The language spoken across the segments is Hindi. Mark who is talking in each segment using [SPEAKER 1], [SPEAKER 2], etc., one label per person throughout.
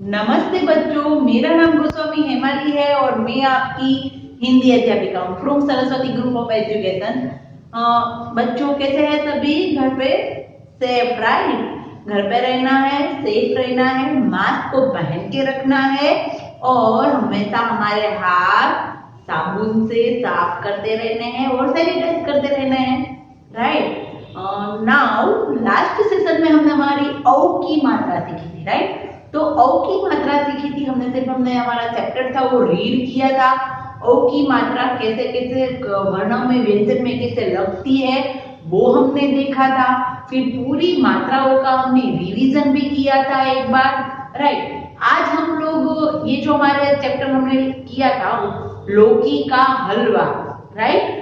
[SPEAKER 1] नमस्ते बच्चों, मेरा नाम गोस्वामी हेमाली है और मैं आपकी हिंदी अध्यापिका हूँ from Saraswati group of education. बच्चों कैसे हैं सभी? घर पे सेफ, राइट? घर पे रहना है, सेफ रहना है, मास्क को पहन के रखना है और हमेशा हमारे हाथ साबुन से साफ करते रहने हैं और सैनिटाइज करते रहने हैं, राइट? नाउ लास्ट सेशन में हमने हमारी औ की मात्रा सीखी थी, राइट? तो औ की मात्रा सीखी थी हमने हमारा चैप्टर था वो रीड किया था। औ की मात्रा कैसे कैसे वर्णों में व्यंजन में कैसे लगती है वो हमने देखा था। फिर पूरी मात्राओं का हमने रिवीजन भी किया था एक बार, राइट? आज हम लोग ये जो हमारे चैप्टर हमने किया था लौकी का हलवा, राइट?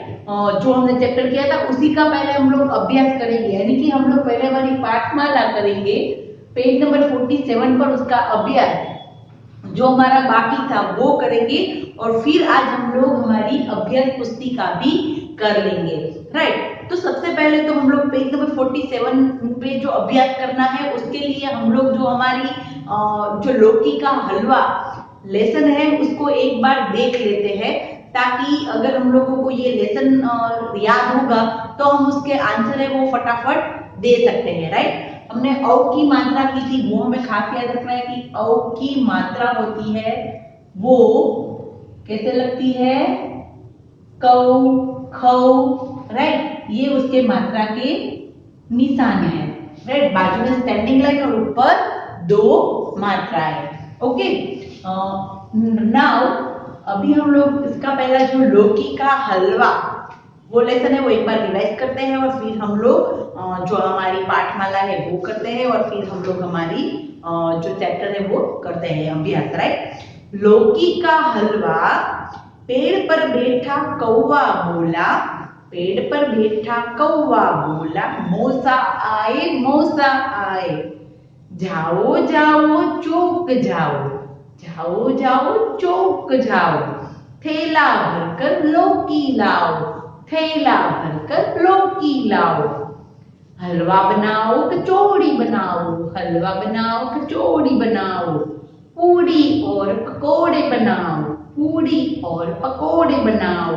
[SPEAKER 1] जो हमने चैप्टर किया था उसी का पहले हम लोग अभ्यास करेंगे, यानी कि हम लोग पहले हमारी पाठमाला करेंगे पेज नंबर 47 पर उसका अभ्यास जो हमारा बाकी था वो करेंगे और फिर आज हम लोग हमारी अभ्यास पुस्तिका भी कर लेंगे, राइट? तो सबसे पहले तो हम लोग पेज नंबर 47 पे जो अभ्यास करना है उसके लिए हम लोग जो हमारी जो लौकी का हलवा लेसन है उसको एक बार देख लेते हैं, ताकि अगर हम लोगों को ये लेसन याद होगा तो हम उसके आंसर है वो फटाफट दे सकते हैं, राइट? हमने औ की मात्रा की थी, वो हमें खास याद रखना है कि औ की मात्रा होती है वो कैसे लगती है? कौ, खौ, राइट? ये उसके मात्रा के निशान है, राइट? बाजू में स्टैंडिंग लाइन और ऊपर दो मात्राएं, ओके? नाउ अभी हम लोग इसका पहला जो लौकी का हलवा वो लेसन है वो एक बार रिवाइज करते हैं और फिर हम लोग जो हमारी पाठमाला है वो करते हैं और फिर हम लोग हमारी जो चैप्टर है वो करते हैं अभ्यास, राइट? लौकी का हलवा, पेड़ पर बैठा कौवा बोला, पेड़ पर बैठा कौवा बोला, मौसा आए मौसा आए, जाओ जाओ चौक जाओ, जाओ जाओ चौक जाओ, थैला भरकर लौकी लाओ, थैला भरकर लौकी लाओ, हलवा बनाओ कचौड़ी बनाओ, हलवा बनाओ कचौड़ी बनाओ, पूड़ी और पकोड़े बनाओ, पूड़ी और पकोड़े बनाओ,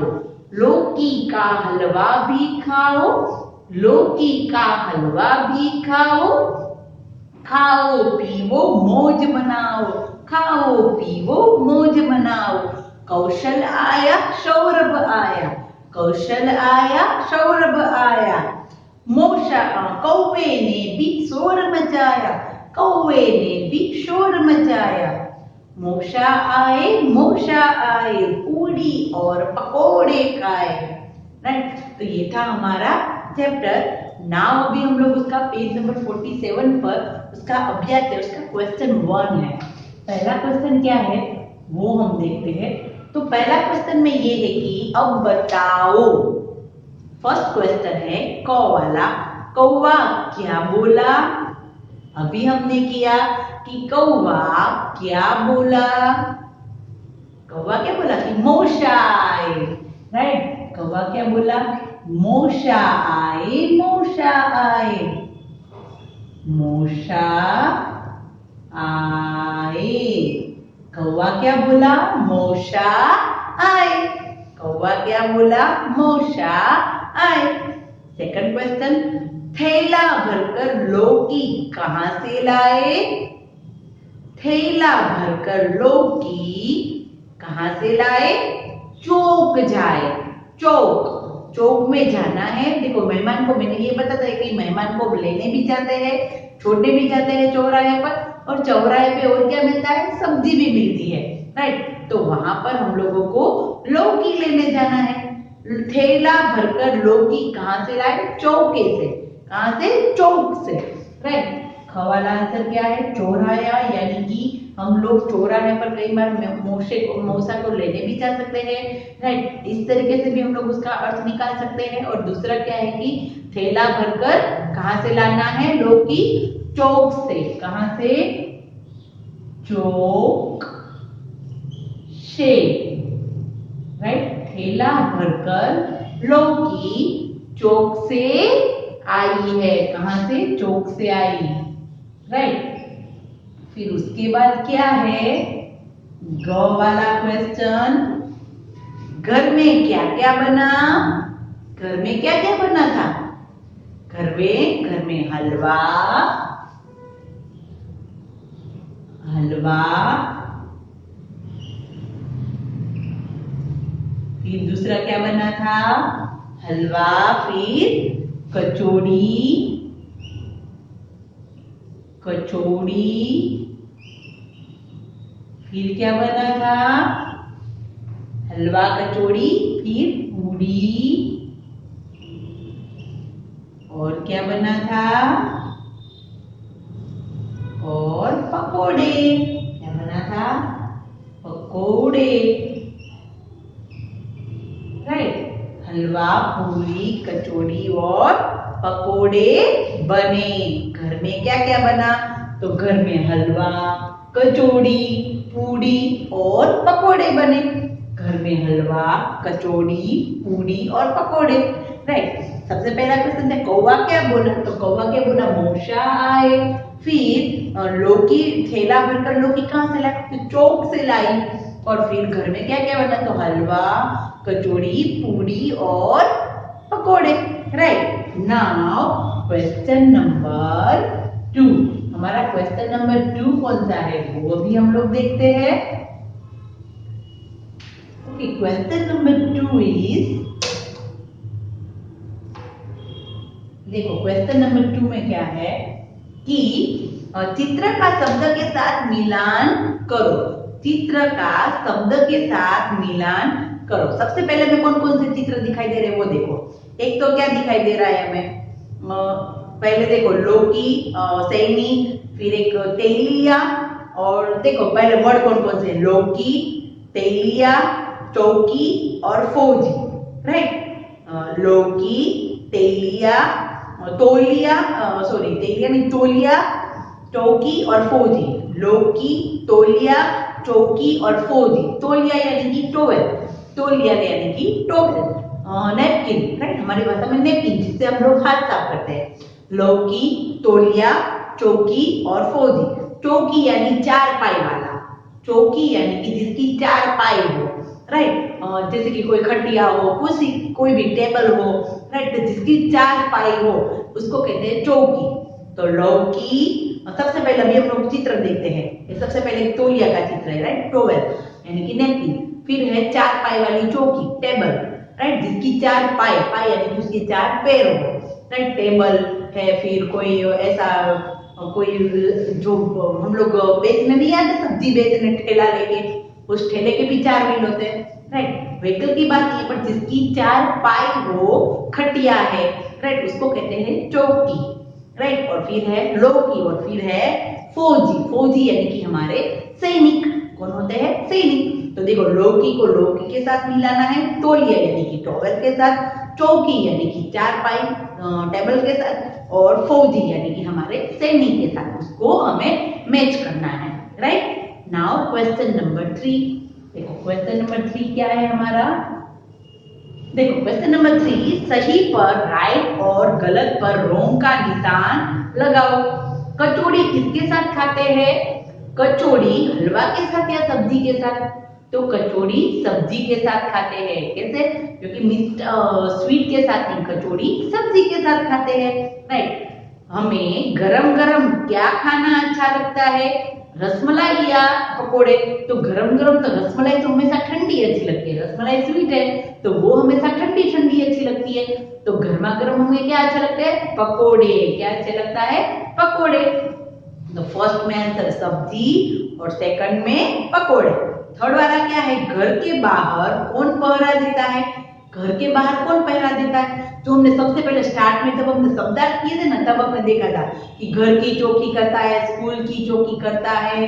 [SPEAKER 1] लौकी का हलवा भी खाओ, लौकी का हलवा भी खाओ, खाओ पीवो मौज बनाओ, खाओ पीवो मौज बनाओ, कौशल आया सौरभ आया, कौशल आया सौरभ आया, मौसा कौवे ने भी शोर मचाया, कौवे ने भी शोर मचाया, मौसा आए पूड़ी और पकोड़े खाए, राइट? तो ये था हमारा चैप्टर। नाउ अभी हम लोग उसका पेज नंबर 47 पर उसका अभ्यास है, उसका क्वेश्चन 1 है। पहला क्वेश्चन क्या है वो हम देखते हैं। तो पहला क्वेश्चन में ये है कि अब बताओ, फर्स्ट क्वेश्चन है क वाला, कौवा क्या बोला? अभी हमने किया कि कौवा क्या बोला? कौवा क्या बोला कि मौसा आए, राइट? कौवा क्या बोला? मौसा आए मौसा आए, मौसा आए। कौवा क्या बोला? मौसा आए। कौवा क्या बोला? मौसा आए। सेकंड क्वेश्चन, थैला भरकर लौकी कहां से लाए? थैला भरकर लौकी कहां से लाए? चौक जाए, चौक, चौक में जाना है। देखो मेहमान को मैंने ये बताया था कि मेहमान को लेने भी जाते हैं, छोड़ने भी जाते हैं चौराहे पर, और चौराहे पे और क्या मिलता है? सब्जी भी मिलती है, राइट? तो वहां पर हम लोगों को लौकी लेने जाना है। थैला भरकर लौकी कहां से लाए? चौके से। कहां से? चौक से, राइट? ख वाला आंसर क्या है? चौराहा, यानी कि हम लोग चौराहे पर कई बार मौसा को लेने भी जा सकते हैं, राइट? इस तरीके से भी हम लोग उसका अर्थ निकाल सकते हैं। और दूसरा क्या है कि थैला भरकर कहां से लाना है? लौकी चौक से। कहां से? चौक से, राइट? थैला भरकर लौकी चौक से आई है। कहां से? चौक से आई, राइट? फिर उसके बाद क्या है, ग वाला क्वेश्चन, घर में क्या क्या बना, घर में क्या क्या बना था, घर में हलवा, हलवा, फिर दूसरा क्या बना था, हलवा, फिर कचौड़ी, कचौड़ी, फिर क्या बना था, हलवा, कचौड़ी, फिर पूड़ी, और क्या बना था, और पकोड़े, क्या बना था, पकोड़े, राइट। हलवा, पूरी, कचौड़ी और पकोड़े बने। घर में क्या क्या बना, तो घर में हलवा, कचौड़ी, पूड़ी और पकोड़े बने। घर में हलवा, कचौड़ी, पूड़ी और पकोड़े, राइट। सबसे पहला क्वेश्चन था कौवा क्या बोला, तो कौवा क्या बोला, मूषा आए। फिर लौकी, थैला भरकर लौकी कहाँ से लाई, तो चौक से लाई। और फिर घर में क्या क्या बना, तो हलवा, कचौड़ी, पूड़ी और पकोड़े, राइट। नाउ क्वेश्चन नंबर 2, हमारा क्वेश्चन नंबर 2 कौन सा है वो भी हम लोग देखते हैं। ओके, क्वेश्चन नंबर 2 इज, देखो क्वेश्चन नंबर 2 में क्या है कि चित्र का शब्द के साथ मिलान करो, चित्र का शब्द के साथ मिलान करो। सबसे पहले में कौन कौन से चित्र दिखाई दे रहे हैं वो देखो। एक तो क्या दिखाई दे रहा है हमें, पहले देखो लौकी, सैनिक, फिर एक तेलिया, और देखो पहले वर्ड कौन कौन से, लौकी, तेलिया, चौकी और फौजी, राइट। लौकी, तेलिया, तोलिया, सॉरी तेलिया नहीं, तोलिया, चौकी और फौजी। लौकी, तोलिया, चौकी और फौजी। तोलिया यानी कि टोवेल, तोलिया यानी कि टोवेल। नैपकिन, राइट, हमारी भाषा में नैपकिन, जिससे हम लोग हाथ साफ करते हैं। लौकी, तोलिया, चौकी और फौजी। चौकी यानी चार पाई वाला, चौकी यानी कि जिसकी चार पाई हो, राइट। जैसे कि कोई खटिया हो, कोई भी टेबल हो, राइट, तो जिसकी चार पाई हो उसको कहते हैं चौकी। तो लौकी, सबसे पहले अभी हम लोग चित्र देखते हैं। ये सबसे पहले तौलिया का चित्र है, राइट, टोवेल यानी कि नैपकिन। फिर है चार पाई वाली चौकी, टेबल, राइट, जिसकी चार पाई, पाई यानी कि उसके चार पैर हो, राइट, टेबल है। फिर कोई ऐसा कोई जो हम लोग बेचने नहीं आते, सब्जी बेचने ठेला लेके, उस ठेले के भी चार व्हील होते हैं, राइट। व्हीकल की बात नहीं, पर जिसकी चार पाई हो, खटिया है, राइट, उसको कहते हैं चौकी, राइट। और फिर है लौकी, और फिर है फौजी, फौजी यानी कि हमारे सैनिक। कौन होते हैं, सैनिक। तो देखो लौकी को लौकी के साथ मिलाना है, तौलिया यानी कि टॉवेल के साथ, चौकी यानी कि चार पाई टेबल के साथ, और फौजी यानी कि हमारे सैनिक के साथ, उसको हमें मैच करना है, राइट। नाउ क्वेश्चन नंबर 3, देखो क्वेश्चन नंबर 3 क्या है हमारा, देखो क्वेश्चन नंबर 3, सही पर राइट और गलत पर रोंग का निशान लगाओ। कचौड़ी किसके साथ खाते हैं, कचौड़ी हलवा के साथ या सब्जी के साथ, तो कचौड़ी सब्जी के साथ खाते हैं। कैसे, क्योंकि स्वीट के साथ नहीं, कचौड़ी सब्जी के साथ खाते हैं, राइट। हमें गरम गरम क्या खाना अच्छा लगता है, रसमलाई या पकोड़े, तो गरम गरम तो रसमलाई तो हमेशा ठंडी अच्छी लगती है, रसमलाई स्वीट है तो वो हमेशा ठंडी ठंडी अच्छी लगती है। तो गर्मा गर्म हमें क्या अच्छा लगता है, पकोड़े, क्या अच्छा लगता है, पकोड़े। तो फर्स्ट में आंसर सब्जी और सेकंड में पकोड़े। थर्ड वाला क्या है, घर के बाहर कौन पहरा देता है, घर के बाहर कौन पहरा देता है। जो हमने सबसे पहले स्टार्ट में जब हमने शब्दार्थ किए थे ना, तब हमने देखा था कि घर की चौकी करता है, स्कूल की चौकी करता है,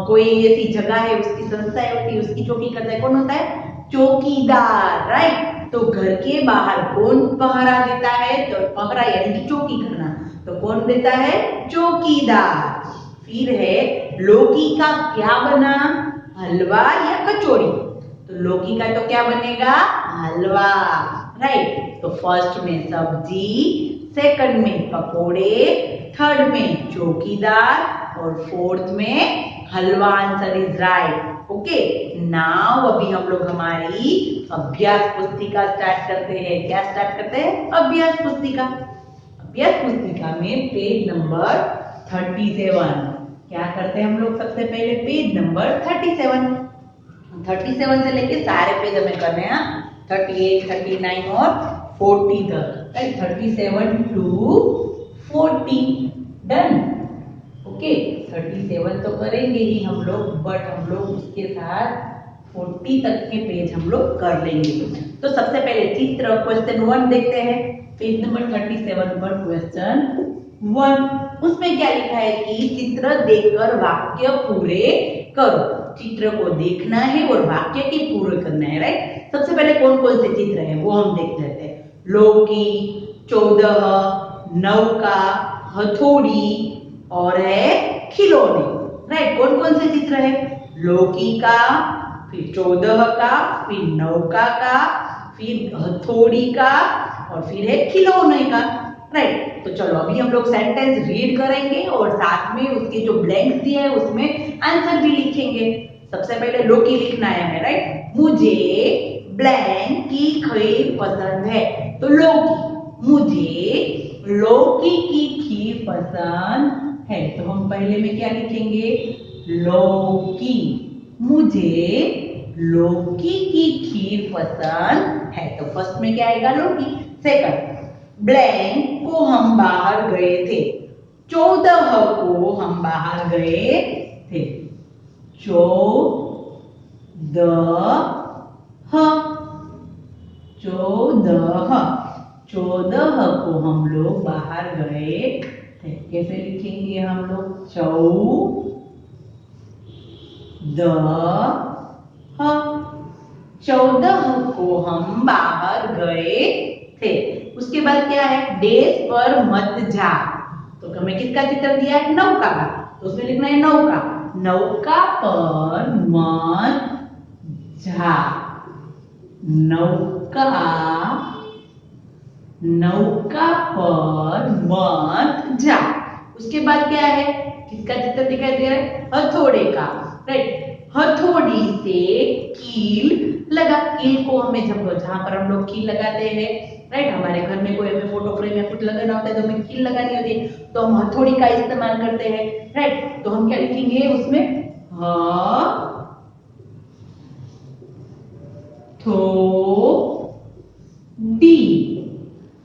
[SPEAKER 1] कोई ऐसी जगह है उसकी संस्था होती है उसकी चौकी करता है, कौन होता है, चौकीदार, राइट। तो घर के बाहर कौन पहरा देता है, तो पहरा यानी कि चौकी करना, तो कौन देता है, चौकीदार। फिर है लौकी का क्या बना, हलवा या कचौड़ी, तो लौकी का तो क्या बनेगा, हलवा, राइट। तो फर्स्ट में सब्जी, सेकंड में पकोड़े, थर्ड में चौकीदार, और फोर्थ में हलवा answer is right. Okay, now अभी हम लोग हमारी अभ्यास पुस्तिका स्टार्ट करते हैं। क्या स्टार्ट करते हैं? अभ्यास पुस्तिका। अभ्यास पुस्तिका में पेज नंबर 37 क्या करते हैं हम लोग? सबसे पहले पेज नंबर 37 से लेके सारे पेज हमें करने हैं, 38, 39 और 40 तक। 37 to 40 डन। ओके, 37 तो करेंगे ही हम लोग, बट हम लोग उसके साथ 40 तक के पेज हम लोग कर लेंगे। तो सबसे पहले चित्र क्वेश्चन 1 देखते हैं। पेज नंबर 37 पर क्वेश्चन 1, उसमें क्या लिखा है कि चित्र देखकर वाक्य पूरे करो। चित्र को देखना है और वाक्य की पूरे करना है, राइट। सबसे पहले कौन कौन से चित्र है वो हम देख लेते हैं। लौकी, 14, नौका, हथौड़ी और है खिलौने, राइट। कौन कौन से चित्र है? लौकी का, फिर 14 का, फिर नौका का, फिर हथौड़ी का और फिर है खिलौने का, राइट। तो चलो अभी हम लोग सेंटेंस रीड करेंगे और साथ में उसके जो ब्लैंक्स दिए हैं उसमें आंसर भी लिखेंगे। सबसे पहले लौकी लिखना है हमें, राइट। मुझे ब्लैंक की खीर पसंद है, तो लौकी। मुझे लौकी की खीर पसंद है, तो हम पहले में क्या लिखेंगे? लौकी। मुझे लौकी की खीर पसंद है, तो फर्स्ट में क्या आएगा? लौकी। सेकंड, ब्लैंक को हम बाहर गए थे, 14 को हम बाहर गए थे, 14 को हम लोग बाहर गए थे। कैसे लिखेंगे हम लोग? 14 को हम बाहर गए थे। उसके बाद क्या है? डेस्क पर मत जा, तो हमें किसका चित्र दिया है? नौका का, तो उसमें लिखना है नौका। नौका पर मत जा, नौका पर मत जा। उसके बाद क्या है? किसका चित्र दिखाई दे रहा है? हथौड़े का, राइट। हथौड़ी से कील लगा। कील को हमें जहां पर हम लोग कील लगाते हैं, राइट, हमारे घर में कोई हमें फोटो फ्रेम या कुछ लगाना होता है तो हमें कील लगानी होती है, तो हम हथौड़ी का इस्तेमाल करते हैं, राइट। तो हम क्या लिखेंगे उसमें? हथौड़ी।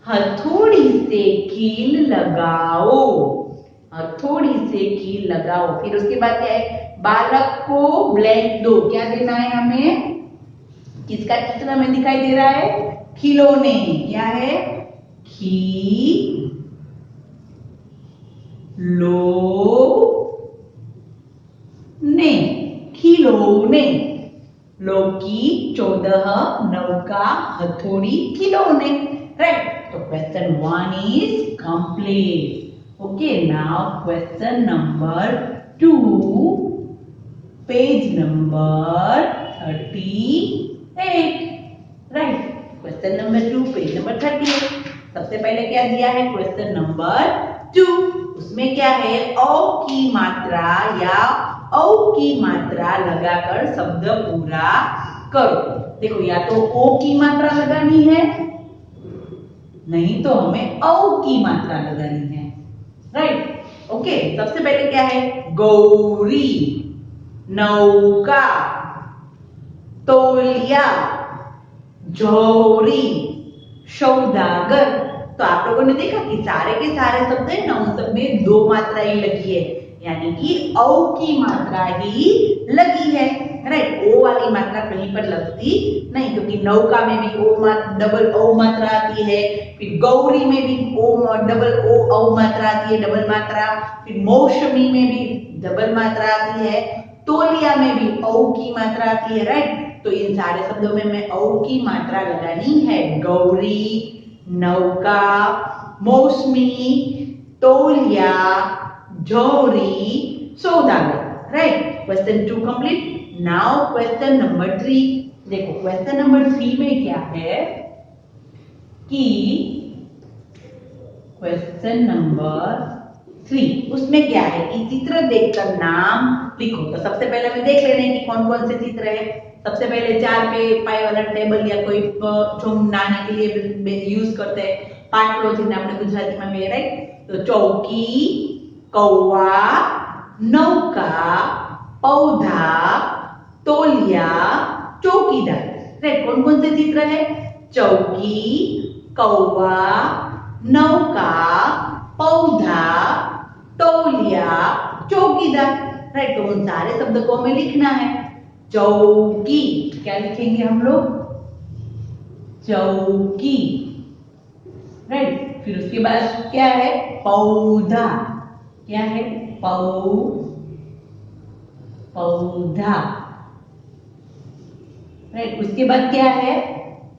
[SPEAKER 1] हथौड़ी से कील लगाओ, हथौड़ी से कील लगाओ। फिर उसके बाद क्या है? बालक को ब्लैंक दो। क्या देना है हमें? किसका चित्र हमें दिखाई दे रहा है? खिलौने। क्या है? खिलौने, खिलौने। लौकी, 14, नौका, हथौड़ी, खिलौने, राइट। तो question 1 is complete. Okay, now question number 2, page number 38, right. Question number 2, page number 38। सबसे पहले क्या दिया है? क्वेश्चन नंबर 2, उसमें क्या है? औ की मात्रा या औ की मात्रा लगाकर शब्द पूरा करो। देखो, या तो ओ की मात्रा लगानी है, नहीं तो हमें औ की मात्रा लगानी है, राइट। ओके, सबसे पहले क्या है? गौरी, नौका, तौलिया, जौहरी, सौदागर। तो आप लोगों ने देखा कि सारे के सारे शब्द है ना, उन सब में 2 मात्रा ही लगी है, यानी कि औ की मात्रा ही लगी है, राइट। ओ वाली मात्रा कहीं पर लगती नहीं, क्योंकि नौका में भी डबल ओ मात्रा आती है, फिर गौरी में भी डबल ओ मात्रा आती है, डबल मात्रा। फिर मौसमी में भी डबल मात्रा आती है, तौलिया में भी औ की मात्रा आती है, राइट। तो इन सारे शब्दों में मैं औ की मात्रा लगानी है। गौरी, नौका, मौसमी, तौलिया, जौहरी, सौदागर, right. Question 2 complete. Now question number 3। देखो, क्वेश्चन नंबर 3 में क्या है कि क्वेश्चन नंबर 3 उसमें क्या है कि चित्र देखकर नाम लिखो। तो सबसे पहले हमें देख लेने हैं कि कौन कौन से चित्र है। सबसे पहले 4 पाई वाला टेबल या कोई जो नाने के लिए यूज करते हैं पाटलो जिन्हें આપણે ગુજરાતીમાં કહે રાઈટ। તો ચૌકી, કૌવા, નૌકા, पौधा, तौलिया, चौकीदार। राइट, कौन कौन से चित्र है? चौकी, कौवा, नौका, पौधा, तौलिया, चौकीदार। राइट, तो उन सारे शब्द को हमें लिखना है। चौकी क्या लिखेंगे हम लोग? चौकी। राइट, फिर उसके बाद क्या है? पौधा। क्या है? पौधा। राइट, उसके बाद क्या है?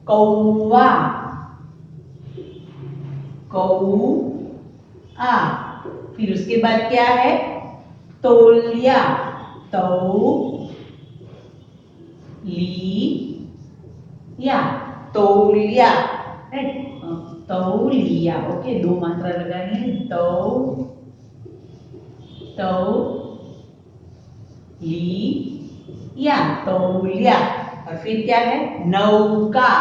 [SPEAKER 1] कौवा। कौआ। फिर उसके बाद क्या है? तौलिया। तौलिया। राइट, तौलिया। ओके, 2 मात्रा लगानी है। तौलिया। और फिर क्या है? नौका।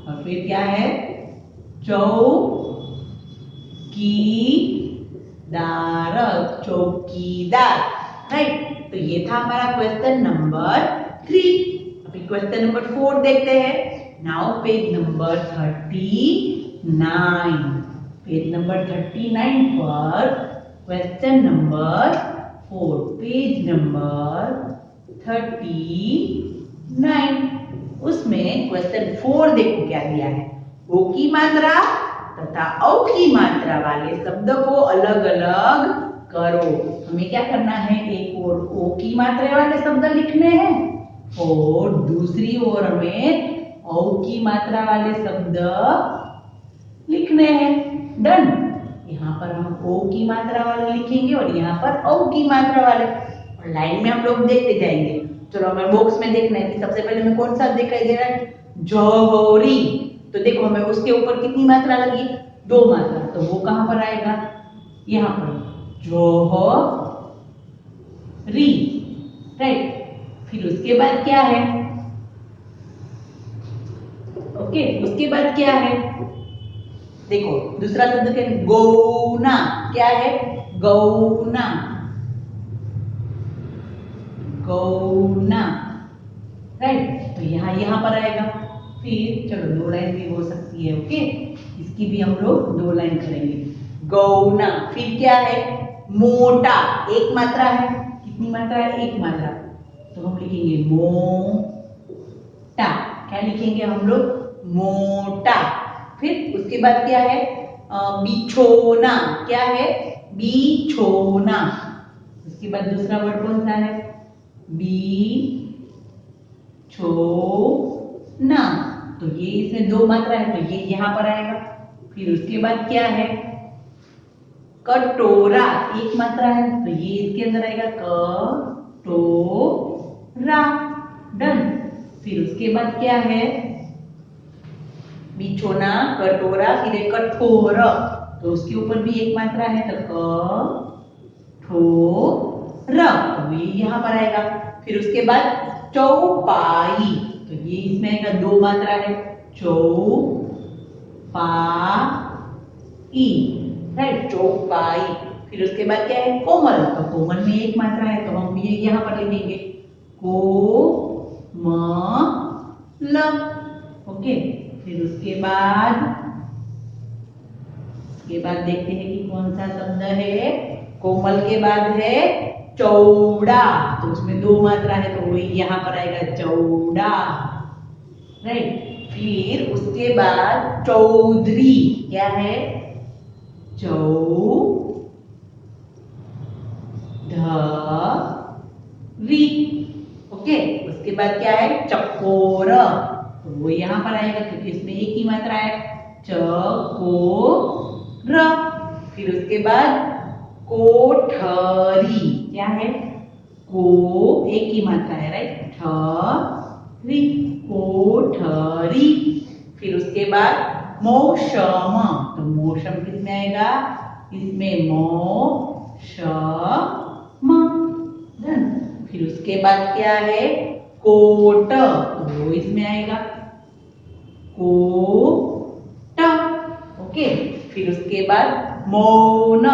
[SPEAKER 1] और फिर क्या है? चौकीदार। राइट, तो ये था हमारा क्वेश्चन नंबर 3। अभी क्वेश्चन नंबर 4 देखते हैं। Now page number 39। Page number 39 पर क्वेश्चन नंबर 4, पेज नंबर 39। उसमें क्वेश्चन 4 देखो क्या दिया है। ओ की मात्रा तथा औ की मात्रा वाले शब्द को अलग अलग करो। हमें क्या करना है? एक और ओ की मात्रा वाले शब्द लिखने हैं और दूसरी ओर हमें औ की मात्रा वाले शब्द लिखने हैं। डन। यहाँ पर हम ओ की मात्रा वाले लिखेंगे और यहाँ पर औ की मात्रा वाले, और लाइन में हम लोग देखते जाएंगे। चलो हमें बॉक्स में देखना है कि सबसे पहले हमें कौन सा दिखाई दे रहा है? जौहरी। तो देखो हमें उसके ऊपर कितनी मात्रा लगी? 2 मात्रा। तो वो कहां पर आएगा? यहाँ पर जौहरी। राइट, फिर उसके बाद क्या है? ओके, उसके बाद क्या है? देखो दूसरा शब्द क्या है? गौना। क्या है? गौना। राइट, तो यहाँ पर आएगा। फिर चलो 2 लाइन भी हो सकती है। ओके, इसकी भी हम लोग 2 लाइन करेंगे। गौना। फिर क्या है? मोटा। एक मात्रा है। कितनी मात्रा है? एक मात्रा। तो हम लिखेंगे मोटा। क्या लिखेंगे हम लोग? मोटा। फिर उसके बाद क्या है? बिछोना। क्या है? बिछोना। उसके बाद दूसरा वर्ड कौन सा है? बिछोना। तो ये इसमें 2 मात्रा है तो ये यहाँ पर आएगा। फिर उसके बाद क्या है? कटोरा। एक मात्रा है तो ये इसके अंदर आएगा। कटोरा। डन। फिर उसके बाद क्या है? बिछोना, कटोरा, फिर एक कठोर। तो उसके ऊपर भी एक मात्रा है तो कठोर। तो ये यहाँ पर आएगा। फिर उसके बाद चौपाई। तो ये इसमें आएगा 2 मात्रा है। चौपाई। राइट, चौपाई। फिर उसके बाद क्या है? कोमल। तो कोमल में एक मात्रा है तो हम ये यहाँ पर लिखेंगे कोमल। ओके, फिर उसके बाद देखते हैं कि कौन सा शब्द है। कोमल के बाद है चौड़ा। तो उसमें 2 मात्रा है तो वही यहाँ पर आएगा चौड़ा। राइट, फिर उसके बाद चौधरी। क्या है? चौधरी। ओके, उसके बाद क्या है? चकोर। तो वो यहाँ पर आएगा क्योंकि इसमें एक ही मात्रा है। चकोर। फिर उसके बाद कोठरी। क्या है? एक ही मात्रा है। राइट, ठरी। कोठरी। फिर उसके बाद मौसम, तो मौसम किसमें आएगा? इसमें मौसम। डन। फिर उसके बाद क्या है? कोट, तो वो इसमें आएगा कोट। ओके। फिर उसके बाद मौन,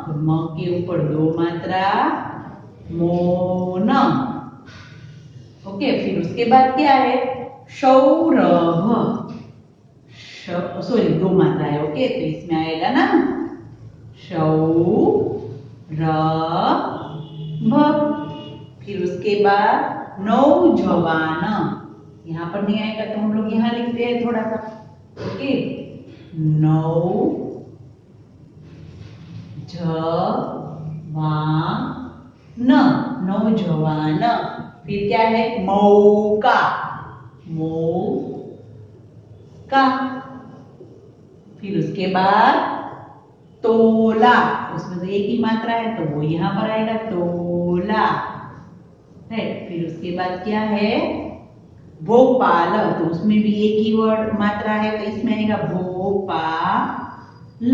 [SPEAKER 1] तो म के ऊपर दो मात्रा, मौन। ओके। फिर उसके बाद क्या है? सौरभ, सॉरी दो मात्रा है। ओके, तो इसमें आएगा ना सौरभ। फिर उसके बाद नौजवान, यहाँ पर नहीं आएगा तो हम लोग यहाँ लिखते हैं थोड़ा सा। ओके, नौजवान। फिर क्या है? मौका, मौका। फिर उसके बाद तोला, उसमें तो एक ही मात्रा है तो वो यहाँ पर आएगा तोला है। फिर उसके बाद क्या है? भोपाल, तो उसमें भी एक ही वर्ड मात्रा है तो इसमें आएगा भोपाल।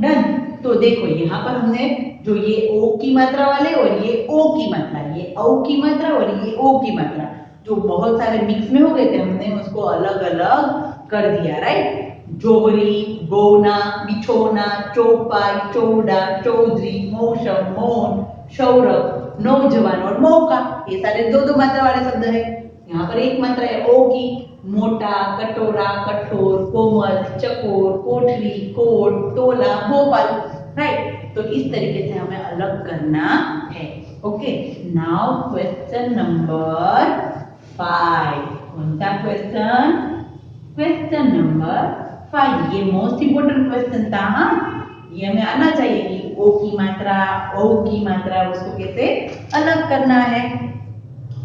[SPEAKER 1] डन। तो देखो यहाँ पर हमने जो ये ओ की मात्रा वाले और ये ओ की मात्रा, ये औ की मात्रा और ये ओ की मात्रा, जो बहुत सारे मिक्स में हो गए थे, हमने उसको अलग अलग कर दिया। राइट? जोहरी, बोना, बिछोना, चौपाई, चौड़ा, चौधरी, मौसम, मौन, सौरभ, नौजवान और मौका, ये सारे दो दो मात्रा वाले शब्द है। यहाँ पर एक मात्रा है ओ की, मोटा, कटोरा, कठोर, कोमल, चकोर, कोठरी, कोट, तोला, भोपाल। राइट? तो इस तरीके से हमें अलग करना है। Okay, now question number 5। कौन सा क्वेश्चन? Question number 5। ये मोस्ट इंपोर्टेंट क्वेश्चन था। हाँ, ये हमें आना चाहिए कि ओ की मात्रा, ओ की मात्रा, उसको कैसे अलग करना है।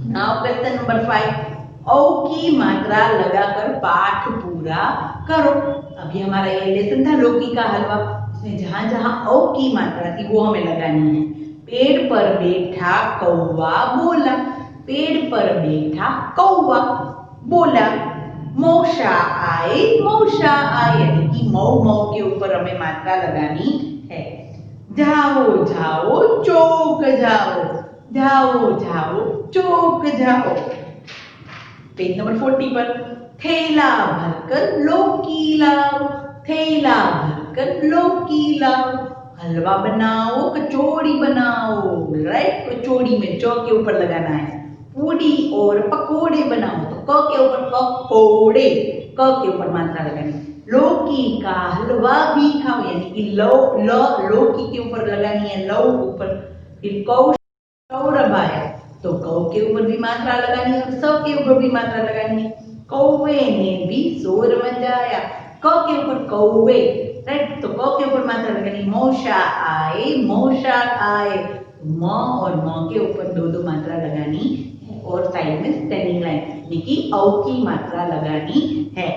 [SPEAKER 1] नाउ क्वेश्चन नंबर 5, औ की मात्रा लगाकर पाठ पूरा करो। अभी हमारा ये लेसन था लौकी का हलवा, उसमें जहां जहां औ की मात्रा थी वो हमें लगानी है। पेड़ पर बैठा कौवा बोला, पेड़ पर बैठा कौवा बोला, मौसा आए, मौसा आए, यानी कि मऊ मऊ के ऊपर हमें मात्रा लगानी है। जाओ जाओ चौक जाओ, जाओ जाओ चौक जाओ। पेज नंबर 40 पर, थैला भरकर लौकी लाओ, थैला भरकर लौकी लाओ, हलवा बनाओ, कचौड़ी बनाओ। राइट? कचौड़ी में चौ के ऊपर लगाना है। पूड़ी और पकोड़े बनाओ, तो क के ऊपर पकोड़े, क के ऊपर मात्रा लगानी। लौकी का हलवा भी खाओ, यानी कि लौकी के ऊपर लगानी है, लौ ऊपर। फिर सौरभ आया तो कौ के ऊपर भी मात्रा लगानी है और स के ऊपर भी मात्रा लगानी है। कौवे ने भी शोर मचाया, क के ऊपर कौवे। राइट? तो क के ऊपर मात्रा लगानी। मौसा आए, मौसा आए, म और म के ऊपर दो दो मात्रा लगानी है और साइड में स्टैंडिंग लाइन, यानी कि औ की मात्रा लगानी है।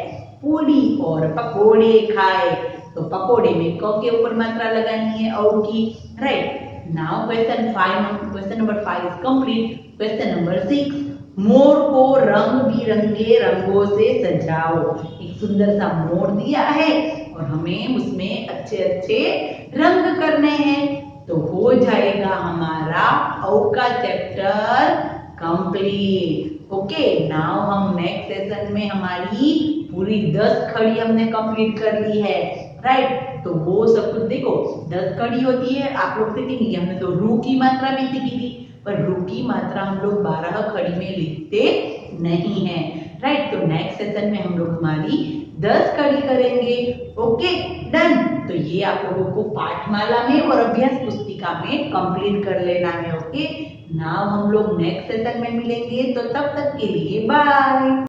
[SPEAKER 1] पूड़ी और पकोड़े खाए, तो पकोड़े में क के ऊपर मात्रा लगानी है औ की। Right? Now question number 5 is complete. Question number 6, मोर को रंग बिरंगे रंगों से सजाओ। एक सुंदर सा मोर दिया है और हमें उसमें अच्छे अच्छे रंग करने हैं, तो हो जाएगा हमारा औ का चैप्टर कंप्लीट। ओके, नाउ हम नेक्स्ट सेशन में हमारी पूरी 10 खड़ी हमने कंप्लीट कर ली है। राइट? तो वो सब कुछ देखो, 10 खड़ी होती है, आप लोग सीखेंगे। हमने तो रू की मात्रा भी सीखी थी, पर रू की मात्रा हम लोग 12 खड़ी में लिखते नहीं है। राइट? तो नेक्स्ट सेशन में हम लोग हमारी 10 खड़ी करेंगे। Okay, done. तो ये आप लोगों को पाठमाला में और अभ्यास पुस्तिका में कंप्लीट कर लेना है। ओके, नाउ हम लोग नेक्स्ट सेशन में मिलेंगे, तो तब तक के लिए बाय।